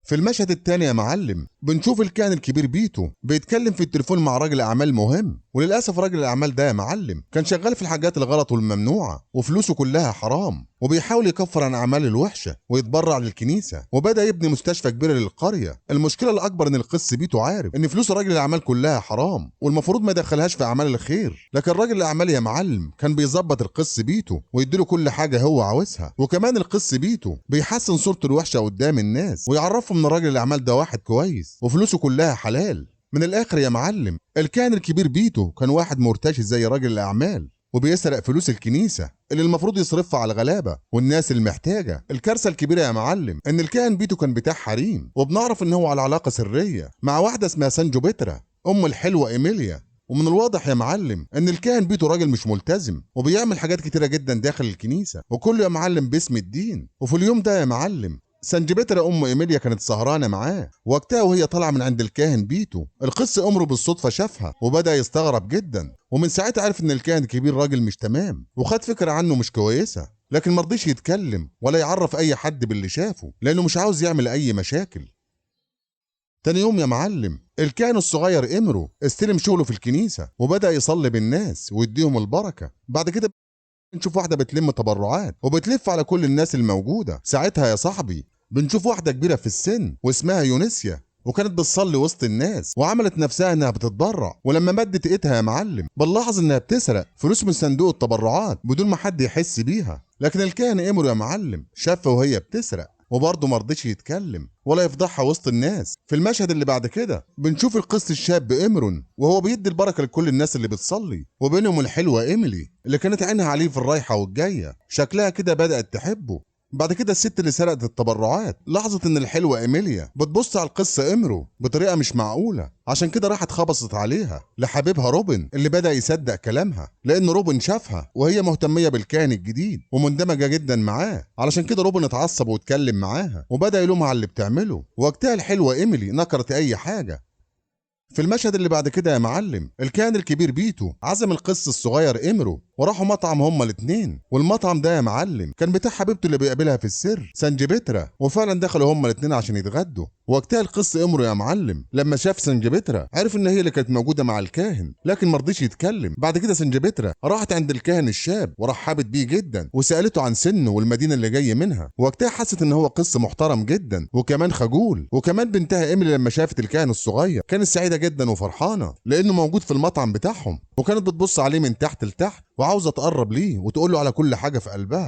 في المشهد التاني يا معلم بنشوف الكاهن الكبير بيتو بيتكلم في التليفون مع راجل اعمال مهم، وللاسف راجل الاعمال ده يا معلم كان شغال في الحاجات الغلط والممنوعه وفلوسه كلها حرام، وبيحاول يكفر عن اعماله الوحشه ويتبرع للكنيسه، وبدا يبني مستشفى كبيره للقريه. المشكله الاكبر ان القس بيتو عارف ان فلوس راجل الاعمال كلها حرام والمفروض ما يدخلهاش في اعمال الخير، لكن راجل الاعمال يا معلم كان بيظبط القس بيتو ويديله كل حاجه هو عاوزها، وكمان القس بيتو بيحسن صورته الوحشه قدام الناس ويعرفهم ان راجل الاعمال ده واحد كويس وفلوسه كلها حلال. من الاخر يا معلم الكاهن الكبير بيتو كان واحد مرتشي زي راجل الاعمال وبيسرق فلوس الكنيسه اللي المفروض يصرفها على الغلابه والناس المحتاجه. الكارثه الكبيره يا معلم ان الكاهن بيتو كان بتاع حريم، وبنعرف ان هو على علاقه سريه مع واحده اسمها سانجو بيترا ام الحلوه ايميليا. ومن الواضح يا معلم ان الكاهن بيتو راجل مش ملتزم وبيعمل حاجات كتيره جدا داخل الكنيسه وكله يا معلم باسم الدين. وفي اليوم ده يا معلم سنجبترا ام ايميليا كانت سهرانه معاه، وقتها وهي طالعه من عند الكاهن بيتو القس امره بالصدفه شافها وبدا يستغرب جدا، ومن ساعتها عرف ان الكاهن الكبير راجل مش تمام وخد فكره عنه مش كويسه، لكن مرضيش يتكلم ولا يعرف اي حد باللي شافه لانه مش عاوز يعمل اي مشاكل. تاني يوم يا معلم الكاهن الصغير امرو استلم شغله في الكنيسه وبدا يصلي بالناس ويديهم البركه. بعد كده نشوف واحدة بتلم تبرعات وبتلف على كل الناس الموجودة. ساعتها يا صاحبي بنشوف واحدة كبيرة في السن واسمها يونسيا، وكانت بتصلي وسط الناس وعملت نفسها انها بتتبرع، ولما مدت ايدها يا معلم بنلاحظ انها بتسرق فلوس من صندوق التبرعات بدون ما حد يحس بيها، لكن الكاهن امرو يا معلم شافها وهي بتسرق وبرضه مرضيش يتكلم ولا يفضحها وسط الناس. في المشهد اللي بعد كده بنشوف القس الشاب امرون وهو بيدي البركه لكل الناس اللي بتصلي، وبينهم الحلوه ايميلي اللي كانت عينها عليه في الرايحه والجايه، شكلها كده بدات تحبه. بعد كده الست اللي سرقت التبرعات لاحظت ان الحلوه ايميليا بتبص على القس امرو بطريقه مش معقوله، عشان كده راحت خبصت عليها لحبيبها روبن اللي بدا يصدق كلامها، لان روبن شافها وهي مهتميه بالكاهن الجديد ومندمجه جدا معاه، علشان كده روبن اتعصب واتكلم معاها وبدا يلومها على اللي بتعمله. وقتها الحلوه ايميلي نكرت اي حاجه. في المشهد اللي بعد كده يا معلم الكاهن الكبير بيتو عزم القس الصغير امرو وراحوا مطعم هما الاتنين، والمطعم ده يا معلم كان بتاع حبيبته اللي بيقابلها في السر سانجبترا، وفعلا دخلوا هما الاتنين عشان يتغدوا. وقتها القس امرو يا معلم لما شاف سانجبترا عرف ان هي اللي كانت موجوده مع الكاهن، لكن مرضيش يتكلم. بعد كده سانجبترا راحت عند الكاهن الشاب ورحبت بيه جدا وسالته عن سنه والمدينه اللي جاي منها، وقتها حست ان هو قس محترم جدا وكمان خجول. وكمان بنتها ايميلي لما شافت الكاهن الصغير كانت سعيده جدا وفرحانه لانه موجود في المطعم بتاعهم، وكانت بتبص عليه من تحت لتحت وعاوزه تقرب ليه وتقول له على كل حاجه في قلبها.